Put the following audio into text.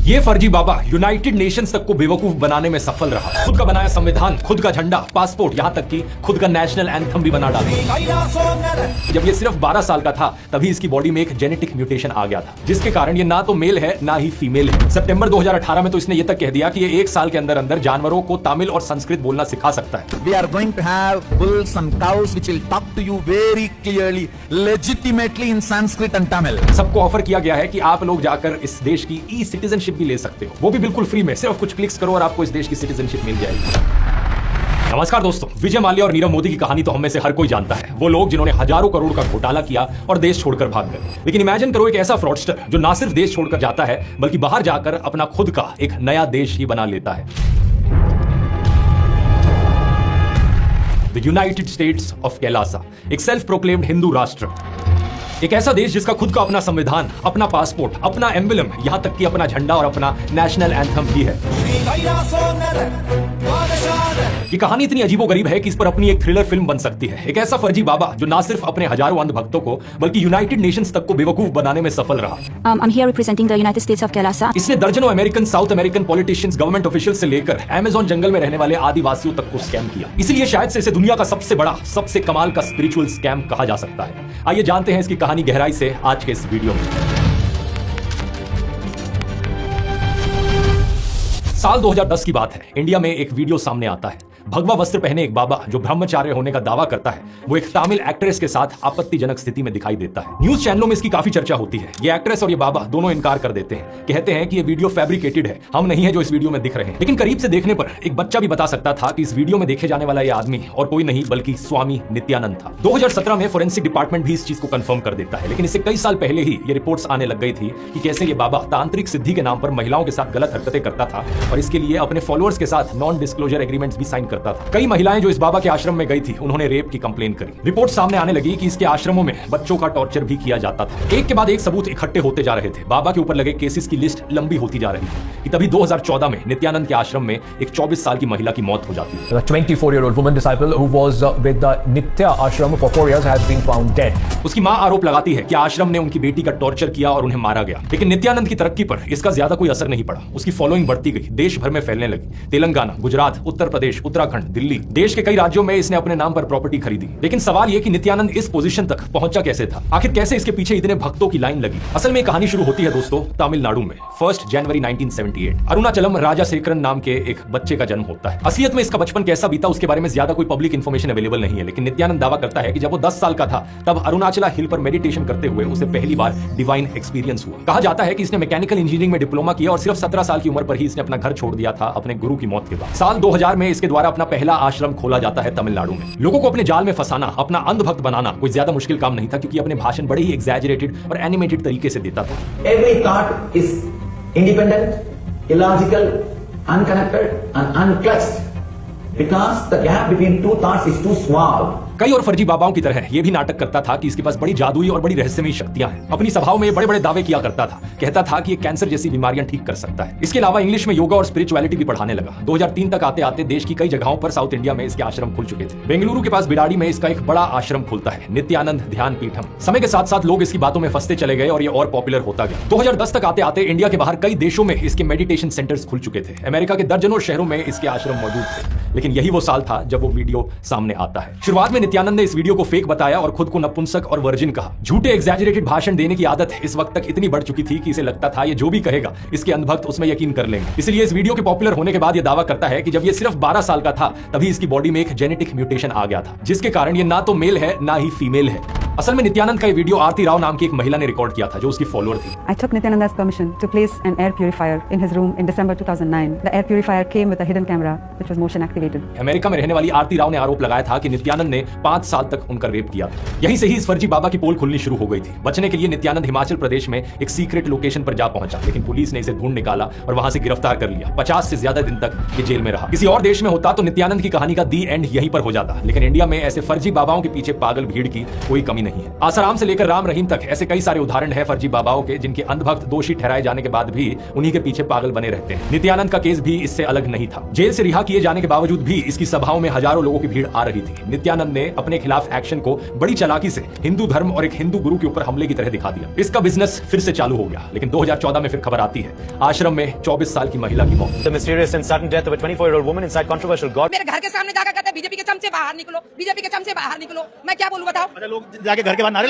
ये फर्जी बाबा United Nations तक को बेवकूफ बनाने में सफल रहा। खुद का बनाया संविधान, खुद का झंडा, पासपोर्ट, यहाँ तक कि खुद का नेशनल एंथम भी बना डाला। जब ये सिर्फ 12 साल का था तभी इसकी बॉडी में एक जेनेटिक म्यूटेशन आ गया था, जिसके कारण ये ना तो मेल है ना ही फीमेल है। सितंबर 2018 में तो इसने ये तक कह दिया कि ये 1 साल के अंदर अंदर जानवरों को तमिल और संस्कृत बोलना सिखा सकता है। We are going to have bulls and cows which will talk to you very clearly, legitimately in Sanskrit and Tamil. सबको ऑफर किया गया है कि आप लोग जाकर इस देश की ई सिटीजनशिप भी ले सकते हो, वो भी बिल्कुल फ्री में। सिर्फ कुछ क्लिक्स करो और आपको इस देश की सिटीजनशिप मिल जाएगी। नमस्कार दोस्तों, विजय माल्या और नीरव मोदी की कहानी तो हम में से हर कोई जानता है। वो लोग जिन्होंने हजारों करोड़ का घोटाला किया और देश छोड़कर भाग गए। लेकिन इमेजिन करो एक ऐसा फ्रॉडस्टर जो ना सिर्फ देश छोड़कर जाता है बल्कि बाहर जाकर अपना खुद का एक नया देश ही बना लेता है। The United states of Kailasa, एक सेल्फ प्रोक्लेम्ड हिंदू राष्ट्र, एक ऐसा देश जिसका खुद का अपना संविधान, अपना पासपोर्ट, अपना एम्बलम, यहां तक कि अपना झंडा और अपना नेशनल एंथम भी है। ये कहानी इतनी अजीबोगरीब है कि इस पर अपनी एक थ्रिलर फिल्म बन सकती है। एक ऐसा फर्जी बाबा जो ना सिर्फ अपने हजारों अंध भक्तों को बल्कि यूनाइटेड नेशंस तक को बेवकूफ बनाने में सफल रहा। I'm here representing the United States of Kailasa. इसने दर्जनों American, south American politicians, government official से लेकर अमेज़न जंगल में रहने वाले आदिवासियों तक को स्कैम किया। इसलिए शायद से इसे दुनिया का सबसे बड़ा, सबसे कमाल का स्पिरिचुअल स्कैम कहा जा सकता है। आइए जानते हैं इसकी कहानी गहराई से आज के इस वीडियो में। साल 2010 की बात है। इंडिया में एक वीडियो सामने आता है। भगवा वस्त्र पहने एक बाबा जो ब्रह्मचार्य होने का दावा करता है, वो एक तमिल एक्ट्रेस के साथ आपत्तिजनक स्थिति में दिखाई देता है। न्यूज चैनलों में इसकी काफी चर्चा होती है। ये एक्ट्रेस और ये बाबा दोनों इनकार कर देते हैं, कहते हैं कि ये वीडियो फैब्रिकेटेड है, हम नहीं है जो इस वीडियो में दिख रहे हैं। लेकिन करीब से देखने पर एक बच्चा भी बता सकता था कि इस वीडियो में देखे जाने वाला ये आदमी और कोई नहीं बल्कि स्वामी नित्यानंद था। 2017 में फोरेंसिक डिपार्टमेंट भी इस चीज को कंफर्म कर देता है। लेकिन इससे कई साल पहले ही ये रिपोर्ट्स आने लग गई थी कि कैसे ये बाबा तांत्रिक सिद्धि के नाम पर महिलाओं के साथ गलत हरकतें करता था और इसके लिए अपने फॉलोअर्स के साथ नॉन डिस्क्लोजर एग्रीमेंट्स भी साइन करता था। कई महिलाएं जो इस बाबा के आश्रम में गई थी उन्होंने रेप की कंप्लेन करी। रिपोर्ट सामने आने लगी कि इसके आश्रमों में बच्चों का टॉर्चर भी किया जाता था। एक के बाद एक सबूत इकट्ठे होते जा रहे थे। बाबा के ऊपर लगे केसेस की लिस्ट लंबी होती जा रही थी कि तभी 2014 में नित्यानंद के आश्रम में एक 24 साल की महिला की मौत हो जाती है। A 24-year-old woman disciple who was with the Nitya ashram for 4 years has been found dead. उसकी मां आरोप लगाती है कि आश्रम ने उनकी बेटी का टॉर्चर किया और उन्हें मारा गया। लेकिन नित्यानंद की तरक्की पर इसका ज्यादा कोई असर नहीं पड़ा। उसकी फॉलोइंग बढ़ती गई, देश भर में फैलने लगी। तेलंगाना, गुजरात, उत्तर प्रदेश, उत्तराखंड, दिल्ली, देश के कई राज्यों में इसने अपने नाम पर प्रॉपर्टी खरीदी। लेकिन सवाल यह कि नित्यानंद इस पोजीशन तक पहुंचा कैसे था? आखिर कैसे इसके पीछे इतने भक्तों की लाइन लगी? असल में कहानी शुरू होती है दोस्तों तमिलनाडु में। 1 जनवरी 1978 अरुणाचलम राजाशेखरन नाम के एक बच्चे का जन्म होता है। असलियत में इसका बचपन कैसा बीता उसके बारे में ज्यादा कोई पब्लिक इंफॉर्मेशन अवेलेबल नहीं है। लेकिन नित्यानंद दावा करता है कि जब वो 10 साल का था तब अरुणाचला हिल पर मेडिटेशन करते हुए उसे पहली बार डिवाइन एक्सपीरियंस हुआ। कहा जाता है कि इसने मैकेनिकल इंजीनियरिंग में डिप्लोमा किया और सिर्फ 17 साल की उम्र पर ही इसने अपना घर छोड़ दिया था अपने गुरु की मौत के बाद। साल 2000 में इसके द्वारा अपना पहला आश्रम खोला जाता है तमिलनाडु में। लोगों को अपने जाल में फंसाना, अपना अंधभक्त बनाना कोई ज्यादा मुश्किल काम नहीं था, क्योंकि अपने भाषण बड़े ही एग्जैजरेटेड और एनिमेटेड तरीके से देता था। Every thought is independent, illogical, unconnected and unclutched because the gap between two thoughts is too small. कई और फर्जी बाबाओं की तरह ये भी नाटक करता था कि इसके पास बड़ी जादुई और बड़ी रहस्यमयी शक्तियां हैं। अपनी सभाओं में बड़े बड़े दावे किया करता था, कहता था कि ये कैंसर जैसी बीमारियां ठीक कर सकता है। इसके अलावा इंग्लिश में योगा और स्पिरिचुअलिटी भी पढ़ाने लगा। 2003 तक आते आते देश की कई जगहों पर साउथ इंडिया में इसके आश्रम खुल चुके थे। बेंगलुरु के पास बिराड़ी में इसका एक बड़ा आश्रम खुलता है, नित्यानंद ध्यान पीठम। समय के साथ साथ लोग इसकी बातों में फंसते चले गए और ये और पॉपुलर होता गया। 2010 तक आते आते इंडिया के बाहर कई देशों में इसके मेडिटेशन सेंटर्स खुल चुके थे। अमेरिका के दर्जनों शहरों में इसके आश्रम मौजूद थे। लेकिन यही वो साल था जब वो वीडियो सामने आता है। शुरुआत में नित्यानंद ने इस वीडियो को फेक बताया और खुद को नपुंसक और वर्जिन कहा। झूठे एग्जैजरेटेड भाषण देने की आदत इस वक्त तक इतनी बढ़ चुकी थी कि इसे लगता था ये जो भी कहेगा इसके अंधभक्त उसमें यकीन कर लेंगे। इसलिए इस वीडियो के पॉपुलर होने के बाद ये दावा करता है कि जब ये सिर्फ 12 साल का था तभी इसकी बॉडी में एक जेनेटिक म्यूटेशन आ गया था, जिसके कारण ये ना तो मेल है ना ही फीमेल है। असल में नित्यानंद का ये वीडियो आरती राव नाम की एक महिला ने रिकॉर्ड किया था जो उसकी फॉलोअर थी। I took Nityananda's permission to place an air purifier in his room in December 2009. The air purifier came with a hidden camera which was motion activated. America में रहने वाली आरती राव ने आरोप लगाया था कि नित्यानंद ने 5 साल तक उनका रेप किया था। यहीं से ही इस फर्जी बाबा की पोल खुलनी शुरू हो गई थी। बचने के लिए नित्यानंद हिमाचल प्रदेश में एक सीक्रेट लोकेशन पर जा पहुंचा, लेकिन पुलिस ने इसे ढूंढ निकाला और वहां से गिरफ्तार कर लिया। 50 से ज्यादा दिन तक ये जेल में रहा। किसी और देश में होता तो नित्यानंद की कहानी का दी एंड यहीं पर हो जाता, लेकिन इंडिया में ऐसे फर्जी बाबाओं के पीछे पागल भीड़ की कोई कमी नहीं है। आसाराम से लेकर राम रहीम तक ऐसे कई सारे उदाहरण है फर्जी बाबाओं के, जिनके अंधभक्त दोषी ठहराए जाने के बाद भी उन्हीं के पीछे पागल बने रहते हैं। नित्यानंद का केस भी इससे अलग नहीं था। जेल से रिहा किए जाने के बावजूद भी इसकी सभाओं में हजारों लोगों की भीड़ आ रही थी। नित्यानंद ने अपने खिलाफ एक्शन को बड़ी चालाकी से हिंदू धर्म और एक हिंदू गुरु के ऊपर हमले की तरह दिखा दिया। इसका बिजनेस फिर से चालू हो गया। लेकिन 2014 में फिर खबर आती है, आश्रम में 24 साल की महिला की मौत। The mysterious and sudden death of a 24-year-old woman inside controversial God. मेरे घर के सामने जाकर कहते हैं बीजेपी के चमचे बाहर निकलो, बीजेपी के चमचे बाहर निकलो। मैं क्या बोलूं बताओ? लोग जाके घर के बाहर नारे